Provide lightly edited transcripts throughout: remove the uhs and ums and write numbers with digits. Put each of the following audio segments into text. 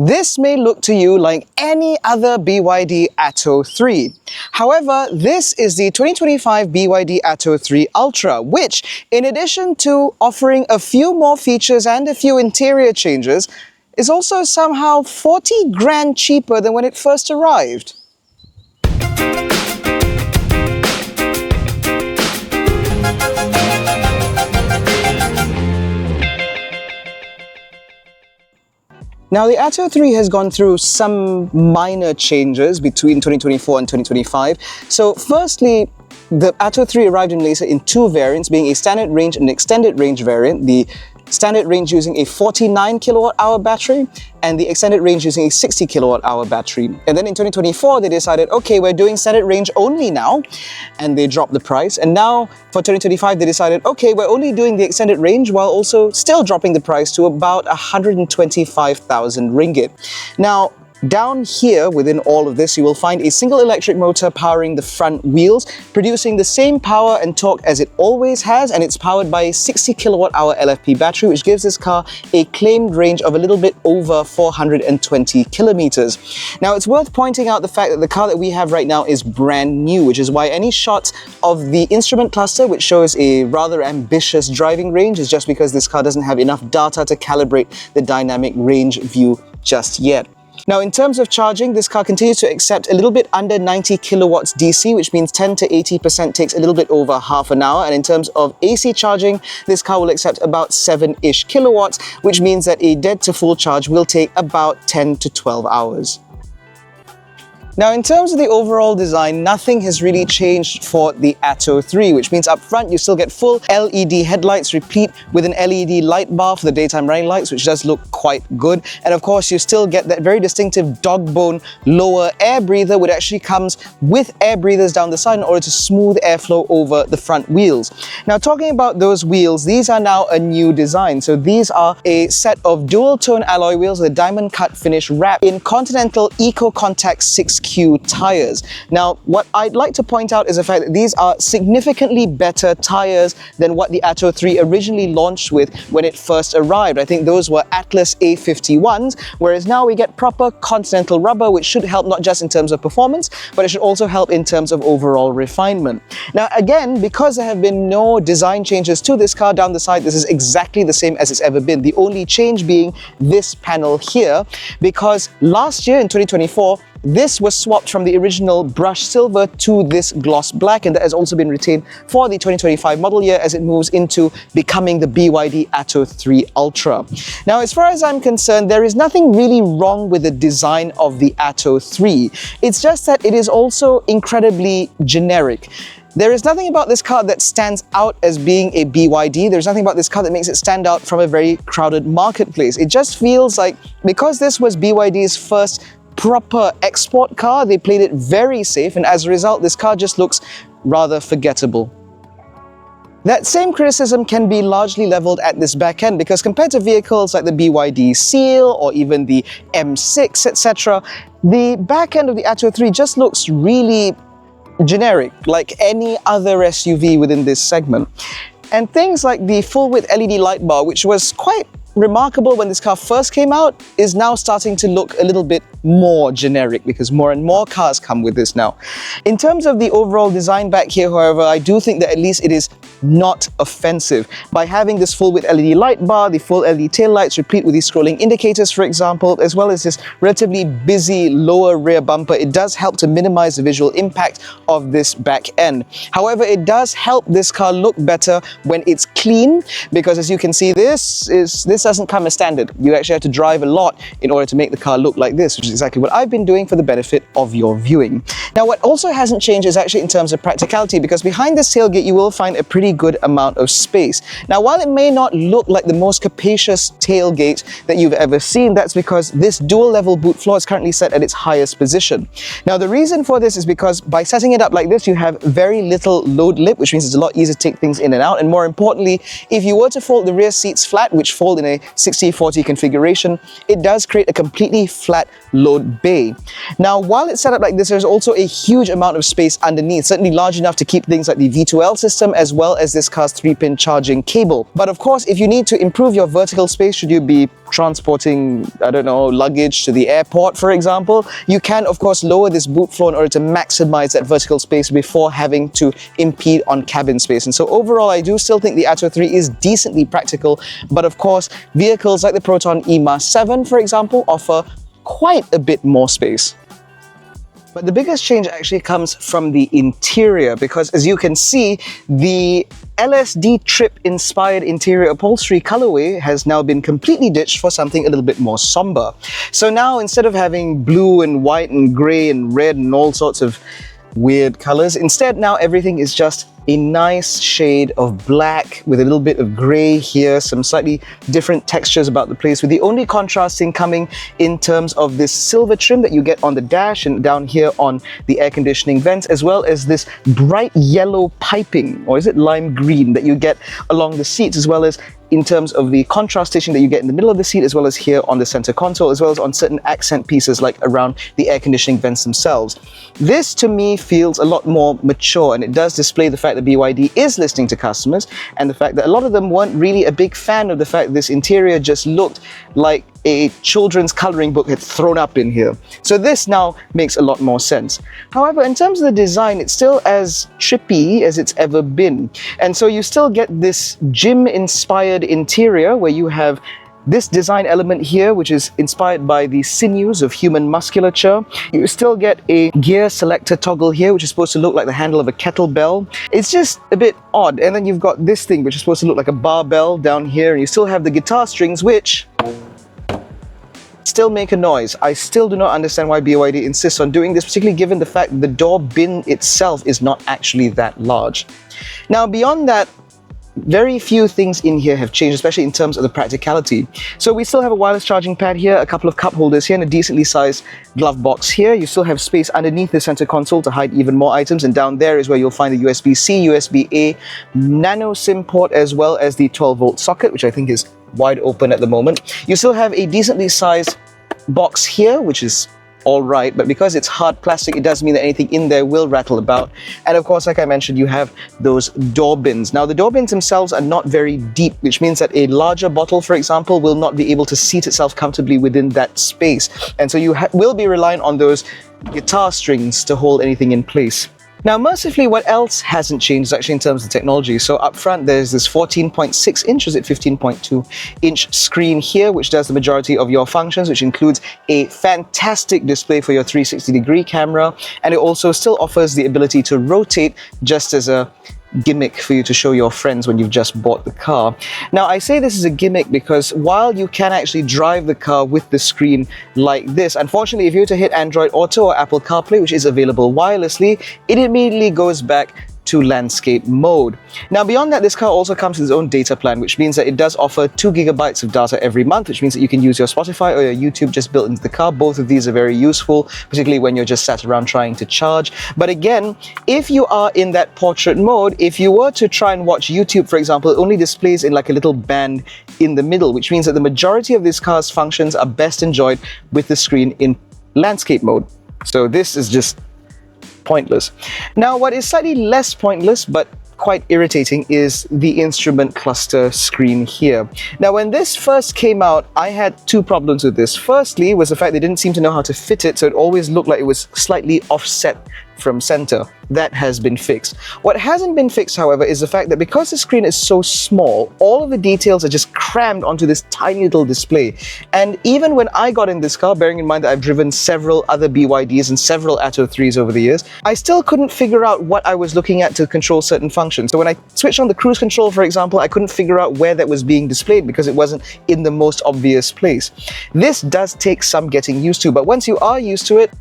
This may look to you like any other BYD Atto 3. However, this is the 2025 BYD Atto 3 Ultra, which, in addition to offering a few more features and a few interior changes, is also somehow 40 grand cheaper than when it first arrived. Now, the Atto 3 has gone through some minor changes between 2024 and 2025. So firstly, the Atto 3 arrived in Malaysia in two variants, being a standard range and extended range variant. The standard range using a 49 kilowatt hour battery and the extended range using a 60 kilowatt hour battery. And then in 2024, they decided, okay, we're doing standard range only now, and they dropped the price. And now for 2025, they decided, okay, we're only doing the extended range while also still dropping the price to about 125,000 ringgit. Now, down here within all of this, you will find a single electric motor powering the front wheels, producing the same power and torque as it always has, and it's powered by a 60 kilowatt hour LFP battery, which gives this car a claimed range of a little bit over 420 kilometers. Now, it's worth pointing out the fact that the car that we have right now is brand new, which is why any shots of the instrument cluster, which shows a rather ambitious driving range, is just because this car doesn't have enough data to calibrate the dynamic range view just yet. Now, in terms of charging, this car continues to accept a little bit under 90 kilowatts DC, which means 10 to 80% takes a little bit over half an hour. And in terms of AC charging, this car will accept about 7-ish kilowatts, which means that a dead to full charge will take about 10 to 12 hours. Now, in terms of the overall design, nothing has really changed for the Atto 3, which means up front you still get full LED headlights replete with an LED light bar for the daytime running lights, which does look quite good. And of course, you still get that very distinctive dog bone lower air breather, which actually comes with air breathers down the side in order to smooth airflow over the front wheels. Now, talking about those wheels, these are now a new design. So these are a set of dual tone alloy wheels with a diamond cut finish wrapped in Continental Eco Contact 6Q tires. Now, what I'd like to point out is the fact that these are significantly better tires than what the Atto 3 originally launched with when it first arrived. I think those were Atlas A51s, whereas now we get proper Continental rubber, which should help not just in terms of performance, but it should also help in terms of overall refinement. Now, again, because there have been no design changes to this car down the side, this is exactly the same as it's ever been. The only change being this panel here, because last year in 2024, this was swapped from the original brushed silver to this gloss black, and that has also been retained for the 2025 model year as it moves into becoming the BYD Atto 3 Ultra. Now, as far as I'm concerned, there is nothing really wrong with the design of the Atto 3. It's just that it is also incredibly generic. There is nothing about this car that stands out as being a BYD. There's nothing about this car that makes it stand out from a very crowded marketplace. It just feels like, because this was BYD's first proper export car, they played it very safe, and as a result, this car just looks rather forgettable. That same criticism can be largely leveled at this back end, because compared to vehicles like the BYD Seal or even the M6, etc., the back end of the Atto 3 just looks really generic, like any other SUV within this segment. And things like the full-width LED light bar, which was quite remarkable when this car first came out, is now starting to look a little bit more generic because more and more cars come with this now. In terms of the overall design back here, however, I do think that at least it is not offensive. By having this full-width LED light bar, the full LED tail lights replete with these scrolling indicators, for example, as well as this relatively busy lower rear bumper, it does help to minimize the visual impact of this back end. However, it does help this car look better when it's clean, because as you can see, this doesn't come as standard. You actually have to drive a lot in order to make the car look like this, which is exactly what I've been doing for the benefit of your viewing. Now, what also hasn't changed is actually in terms of practicality, because behind this tailgate you will find a pretty good amount of space. Now, while it may not look like the most capacious tailgate that you've ever seen, that's because this dual level boot floor is currently set at its highest position. Now, the reason for this is because by setting it up like this, you have very little load lip, which means it's a lot easier to take things in and out. And more importantly, if you were to fold the rear seats flat, which fold in a 60/40 configuration, it does create a completely flat load bay. Now, while it's set up like this, there's also a huge amount of space underneath, certainly large enough to keep things like the V2L system as well as this car's 3-pin charging cable. But of course, if you need to improve your vertical space, should you be transporting, I don't know, luggage to the airport, for example, you can of course lower this boot floor in order to maximize that vertical space before having to impede on cabin space. And so overall, I do still think the Atto 3 is decently practical, but of course, vehicles like the PROTON eMAS 7, for example, offer quite a bit more space. But the biggest change actually comes from the interior, because as you can see, the LSD Trip inspired interior upholstery colorway has now been completely ditched for something a little bit more somber. So now, instead of having blue and white and gray and red and all sorts of weird colors, instead now everything is just a nice shade of black with a little bit of gray here, some slightly different textures about the place, with the only contrasting coming in terms of this silver trim that you get on the dash and down here on the air conditioning vents, as well as this bright yellow piping, or is it lime green, that you get along the seats, as well as in terms of the contrastation that you get in the middle of the seat, as well as here on the center console, as well as on certain accent pieces like around the air conditioning vents themselves. This to me feels a lot more mature, and it does display the fact that BYD is listening to customers, and the fact that a lot of them weren't really a big fan of the fact that this interior just looked like a children's coloring book had thrown up in here. So this now makes a lot more sense. However, in terms of the design, it's still as trippy as it's ever been. And so you still get this gym-inspired interior where you have this design element here, which is inspired by the sinews of human musculature. You still get a gear selector toggle here, which is supposed to look like the handle of a kettlebell. It's just a bit odd. And then you've got this thing, which is supposed to look like a barbell down here. And you still have the guitar strings, which still make a noise. I still do not understand why BYD insists on doing this, particularly given the fact that the door bin itself is not actually that large. Now, beyond that, very few things in here have changed, especially in terms of the practicality. So we still have a wireless charging pad here, a couple of cup holders here, and a decently sized glove box here. You still have space underneath the center console to hide even more items, and down there is where you'll find the USB-C, USB-A, nano SIM port, as well as the 12-volt socket, which I think is wide open at the moment. You still have a decently sized box here, which is all right, but because it's hard plastic, it does mean that anything in there will rattle about. And of course, like I mentioned, you have those door bins. Now, the door bins themselves are not very deep, which means that a larger bottle, for example, will not be able to seat itself comfortably within that space. And so you will be relying on those guitar strings to hold anything in place. Now, mercifully, what else hasn't changed actually in terms of technology. So up front, there's this 14.6 inch, is it 15.2 inch screen here, which does the majority of your functions, which includes a fantastic display for your 360-degree camera. And it also still offers the ability to rotate, just as a gimmick for you to show your friends when you've just bought the car. Now, I say this is a gimmick because while you can actually drive the car with the screen like this, unfortunately, if you were to hit Android Auto or Apple CarPlay, which is available wirelessly, it immediately goes back to landscape mode. Now, beyond that, this car also comes with its own data plan, which means that it does offer 2 gigabytes of data every month, which means that you can use your Spotify or your YouTube just built into the car. Both of these are very useful, particularly when you're just sat around trying to charge. But again, if you are in that portrait mode, if you were to try and watch YouTube, for example, it only displays in like a little band in the middle, which means that the majority of this car's functions are best enjoyed with the screen in landscape mode. So this is just pointless. Now, what is slightly less pointless but quite irritating is the instrument cluster screen here. Now, when this first came out, I had 2 problems with this. Firstly was the fact they didn't seem to know how to fit it, so it always looked like it was slightly offset from center. That has been fixed. What hasn't been fixed, however, is the fact that because the screen is so small, all of the details are just crammed onto this tiny little display. And even when I got in this car, bearing in mind that I've driven several other BYDs and several Atto 3s over the years, I still couldn't figure out what I was looking at to control certain functions. So when I switched on the cruise control, for example, I couldn't figure out where that was being displayed because it wasn't in the most obvious place. This does take some getting used to, but once you are used to it,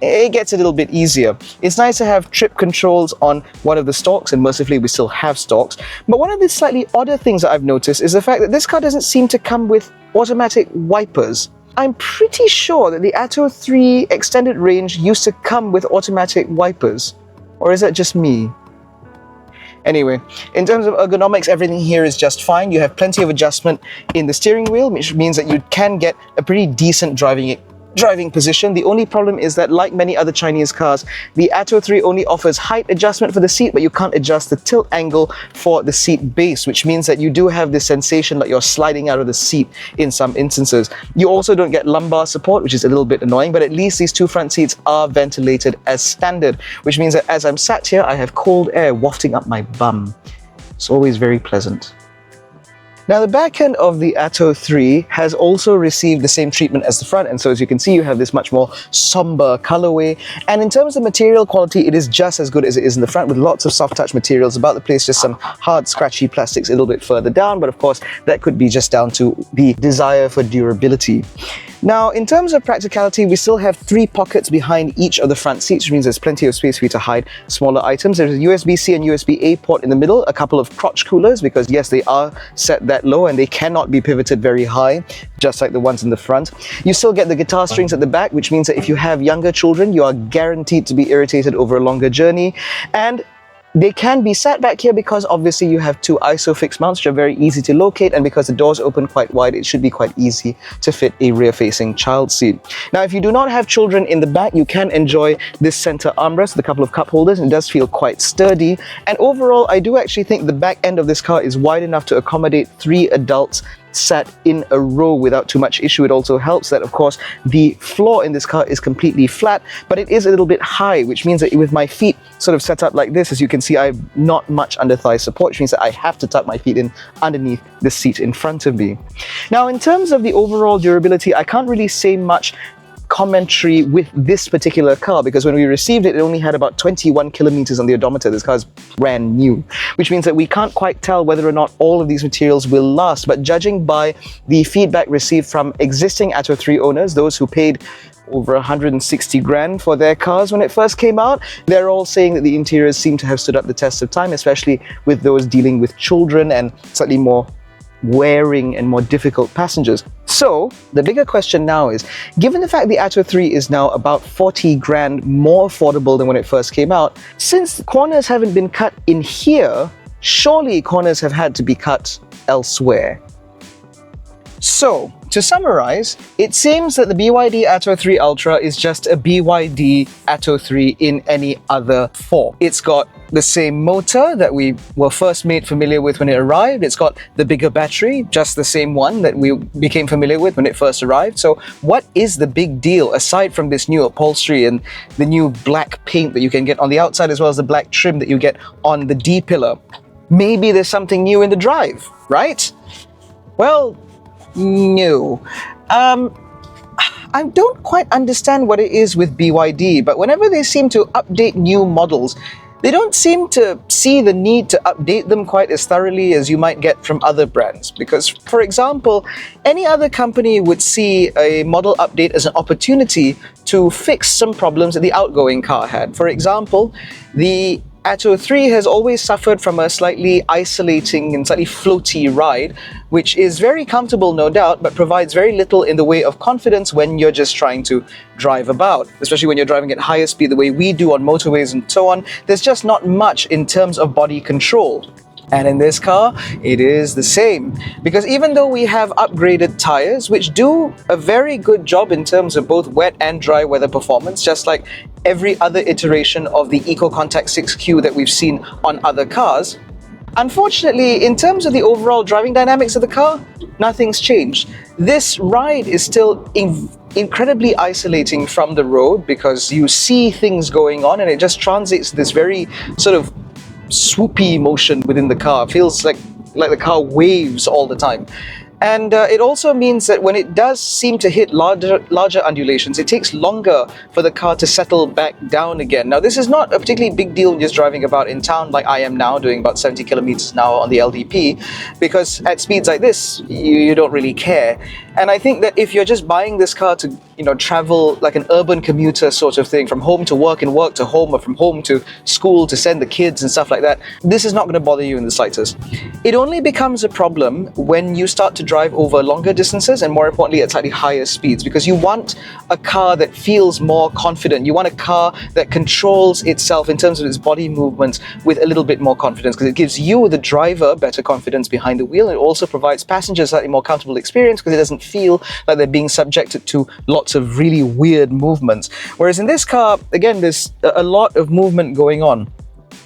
it gets a little bit easier. It's nice to have trip controls on one of the stalks, and mercifully we still have stalks. But one of the slightly odder things that I've noticed is the fact that this car doesn't seem to come with automatic wipers. I'm pretty sure that the Atto 3 extended range used to come with automatic wipers. Or is that just me? Anyway, in terms of ergonomics, everything here is just fine. You have plenty of adjustment in the steering wheel, which means that you can get a pretty decent driving driving position. The only problem is that, like many other Chinese cars, the Atto 3 only offers height adjustment for the seat, but you can't adjust the tilt angle for the seat base, which means that you do have this sensation like you're sliding out of the seat in some instances. You also don't get lumbar support, which is a little bit annoying, but at least these two front seats are ventilated as standard, which means that as I'm sat here, I have cold air wafting up my bum. It's always very pleasant. Now, the back end of the Atto 3 has also received the same treatment as the front, and so as you can see, you have this much more somber colorway. And in terms of material quality, it is just as good as it is in the front, with lots of soft touch materials about the place, just some hard, scratchy plastics a little bit further down, but of course, that could be just down to the desire for durability. Now, in terms of practicality, we still have 3 pockets behind each of the front seats, which means there's plenty of space for you to hide smaller items. There's a USB-C and USB-A port in the middle, a couple of crotch coolers, because yes, they are set that low and they cannot be pivoted very high, just like the ones in the front. You still get the guitar strings at the back, which means that if you have younger children, you are guaranteed to be irritated over a longer journey. And they can be sat back here because obviously you have 2 ISOFIX mounts, which are very easy to locate, and because the doors open quite wide, it should be quite easy to fit a rear-facing child seat. Now, if you do not have children in the back, you can enjoy this center armrest with a couple of cup holders, and it does feel quite sturdy. And overall, I do actually think the back end of this car is wide enough to accommodate 3 adults sat in a row without too much issue. It also helps that, of course, the floor in this car is completely flat, but it is a little bit high, which means that with my feet sort of set up like this, as you can see, I have not much under thigh support, which means that I have to tuck my feet in underneath the seat in front of me. Now, in terms of the overall durability, I can't really say much commentary with this particular car, because when we received it, it only had about 21 kilometers on the odometer. This car is brand new, which means that we can't quite tell whether or not all of these materials will last. But judging by the feedback received from existing Atto 3 owners, those who paid over 160 grand for their cars when it first came out, they're all saying that the interiors seem to have stood up the test of time, especially with those dealing with children and slightly more wearing and more difficult passengers. So the bigger question now is, given the fact the Atto 3 is now about 40 grand more affordable than when it first came out, since corners haven't been cut in here, surely corners have had to be cut elsewhere. So, to summarize, it seems that the BYD Atto 3 Ultra is just a BYD Atto 3 in any other form. It's got the same motor that we were first made familiar with when it arrived. It's got the bigger battery, just the same one that we became familiar with when it first arrived. So what is the big deal aside from this new upholstery and the new black paint that you can get on the outside, as well as the black trim that you get on the D-pillar? Maybe there's something new in the drive, right? Well, no. I don't quite understand what it is with BYD, but whenever they seem to update new models, they don't seem to see the need to update them quite as thoroughly as you might get from other brands. Because, for example, any other company would see a model update as an opportunity to fix some problems that the outgoing car had. For example, the Atto 3 has always suffered from a slightly isolating and slightly floaty ride, which is very comfortable, no doubt, but provides very little in the way of confidence when you're just trying to drive about, especially when you're driving at higher speed the way we do on motorways and so on. There's just not much in terms of body control. And in this car, it is the same. Because even though we have upgraded tires, which do a very good job in terms of both wet and dry weather performance, just like every other iteration of the EcoContact 6Q that we've seen on other cars, unfortunately, in terms of the overall driving dynamics of the car, nothing's changed. This ride is still incredibly isolating from the road because you see things going on and it just translates to this very sort of swoopy motion within the car. It feels like the car waves all the time. And it also means that when it does seem to hit larger undulations, it takes longer for the car to settle back down again. Now, this is not a particularly big deal just driving about in town like I am now, doing about 70 kilometers an hour on the LDP, because at speeds like this, you don't really care. And I think that if you're just buying this car to, travel like an urban commuter sort of thing, from home to work and work to home, or from home to school to send the kids and stuff like that, this is not going to bother you in the slightest. It only becomes a problem when you start to drive over longer distances and more importantly at slightly higher speeds, because you want a car that feels more confident. You want a car that controls itself in terms of its body movements with a little bit more confidence, because it gives you, the driver, better confidence behind the wheel. It also provides passengers a slightly more comfortable experience because it doesn't feel like they're being subjected to lots of really weird movements. Whereas in this car, again, there's a lot of movement going on.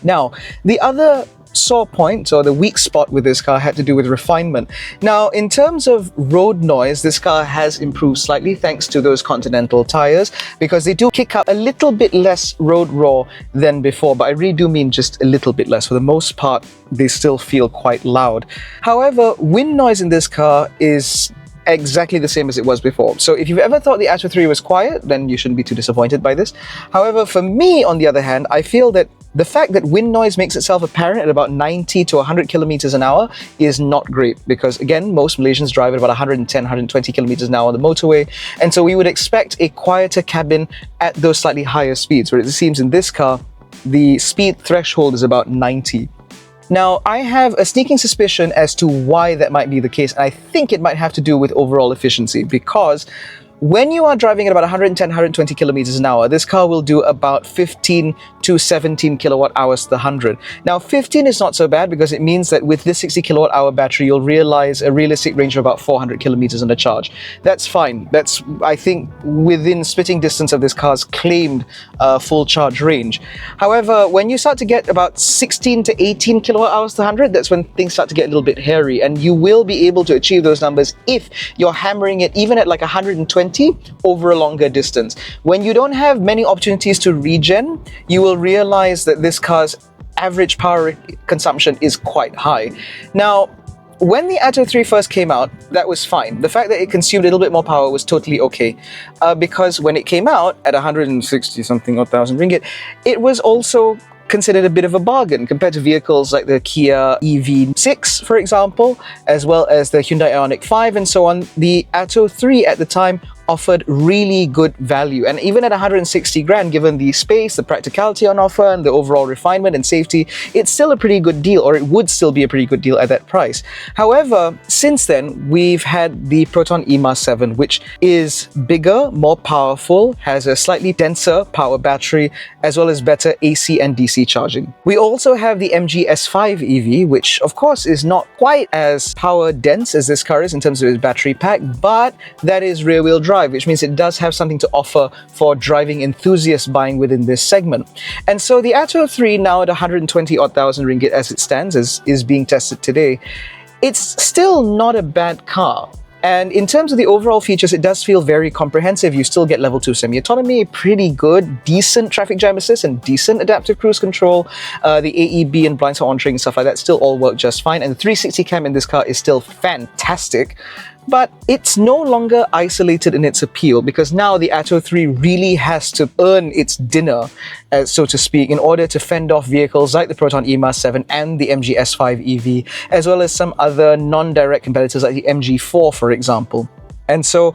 Now, the other sore point, or the weak spot with this car, had to do with refinement. Now, in terms of road noise, this car has improved slightly thanks to those Continental tires, because they do kick up a little bit less road roar than before, but I really do mean just a little bit less. For the most part, they still feel quite loud. However, wind noise in this car is exactly the same as it was before. So if you've ever thought the Atto 3 was quiet, then you shouldn't be too disappointed by this. However, for me, on the other hand, I feel that the fact that wind noise makes itself apparent at about 90 to 100 kilometers an hour is not great, because again, most Malaysians drive at about 110, 120 kilometers an hour on the motorway, and so we would expect a quieter cabin at those slightly higher speeds, whereas it seems in this car, the speed threshold is about 90. Now, I have a sneaking suspicion as to why that might be the case, and I think it might have to do with overall efficiency, because when you are driving at about 110, 120 kilometers an hour, this car will do about 15 to 17 kilowatt hours to the 100. Now, 15 is not so bad because it means that with this 60 kilowatt hour battery, you'll realize a realistic range of about 400 kilometers on the charge. That's fine. That's, I think, within spitting distance of this car's claimed full charge range. However, when you start to get about 16 to 18 kilowatt hours to 100, that's when things start to get a little bit hairy, and you will be able to achieve those numbers if you're hammering it even at like 120 over a longer distance. When you don't have many opportunities to regen, you will realize that this car's average power consumption is quite high. Now, when the Atto 3 first came out, that was fine. The fact that it consumed a little bit more power was totally okay, because when it came out at 160 something or thousand ringgit, it was also considered a bit of a bargain compared to vehicles like the Kia EV6, for example, as well as the Hyundai Ioniq 5 and so on. The Atto 3 at the time offered really good value, and even at 160 grand, given the space, the practicality on offer, and the overall refinement and safety, it's still a pretty good deal, or it would still be a pretty good deal at that price. However, since then, we've had the PROTON eMAS 7, which is bigger, more powerful, has a slightly denser power battery, as well as better AC and DC charging. We also have the MG S5 EV, which of course is not quite as power dense as this car is in terms of its battery pack, but that is rear-wheel drive, which means it does have something to offer for driving enthusiasts buying within this segment. And so the Atto 3, now at 120 odd thousand ringgit as it stands, is being tested today. It's still not a bad car. And in terms of the overall features, it does feel very comprehensive. You still get level 2 semi-autonomy, pretty good, decent traffic jam assist, and decent adaptive cruise control. The AEB and blind spot monitoring and stuff like that still all work just fine. And the 360 cam in this car is still fantastic. But it's no longer isolated in its appeal, because now the Atto 3 really has to earn its dinner, so to speak, in order to fend off vehicles like the PROTON eMAS 7 and the MG S5 EV, as well as some other non-direct competitors like the MG4, for example. And so,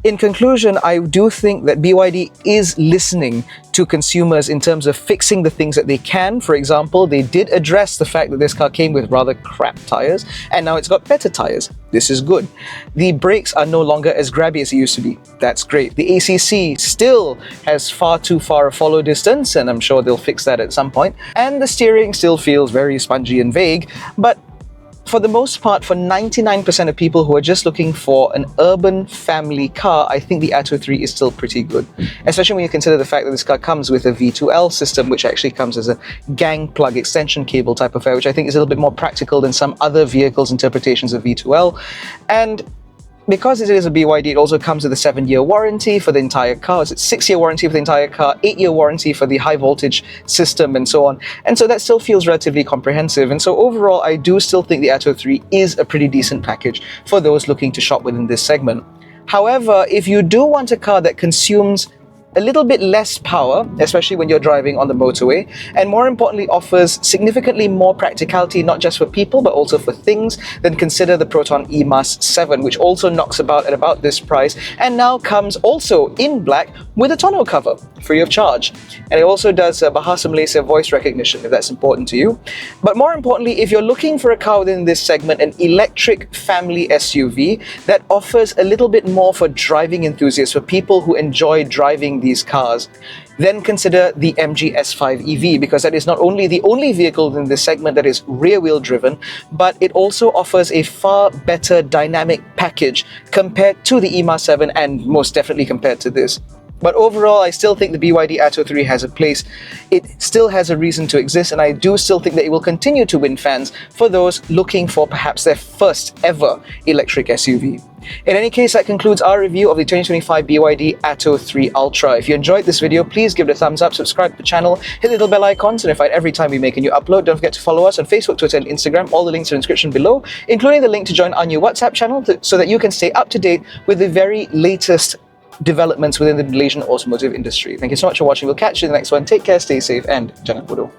in conclusion, I do think that BYD is listening to consumers in terms of fixing the things that they can. For example, they did address the fact that this car came with rather crap tires, and now it's got better tires. This is good. The brakes are no longer as grabby as it used to be. That's great. The ACC still has far too far a follow distance, and I'm sure they'll fix that at some point. And the steering still feels very spongy and vague, but for the most part, for 99% of people who are just looking for an urban family car, I think the Atto 3 is still pretty good. Especially when you consider the fact that this car comes with a V2L system, which actually comes as a gang plug extension cable type of affair, which I think is a little bit more practical than some other vehicles' interpretations of V2L. And because it is a BYD, it also comes with a 7-year warranty for the entire car. It's a 6-year warranty for the entire car, 8-year warranty for the high voltage system, and so on. And so that still feels relatively comprehensive. And so overall, I do still think the Atto 3 is a pretty decent package for those looking to shop within this segment. However, if you do want a car that consumes a little bit less power, especially when you're driving on the motorway, and more importantly offers significantly more practicality, not just for people but also for things, then consider the PROTON eMAS 7, which also knocks about at about this price, and now comes also in black with a tonneau cover, free of charge. And it also does Bahasa Malaysia voice recognition if that's important to you. But more importantly, if you're looking for a car within this segment, an electric family SUV that offers a little bit more for driving enthusiasts, for people who enjoy driving these cars, then consider the MG S5 EV, because that is not only the only vehicle in this segment that is rear-wheel driven, but it also offers a far better dynamic package compared to the eMAS 7 and most definitely compared to this. But overall, I still think the BYD Atto 3 has a place. It still has a reason to exist, and I do still think that it will continue to win fans for those looking for perhaps their first ever electric SUV. In any case, that concludes our review of the 2025 BYD Atto 3 Ultra. If you enjoyed this video, please give it a thumbs up, subscribe to the channel, hit the little bell icon so notified every time we make a new upload. Don't forget to follow us on Facebook, Twitter and Instagram. All the links are in the description below, including the link to join our new WhatsApp channel so that you can stay up to date with the very latest developments within the Malaysian automotive industry. Thank you so much for watching. We'll catch you in the next one. Take care, stay safe, and jangan bodoh.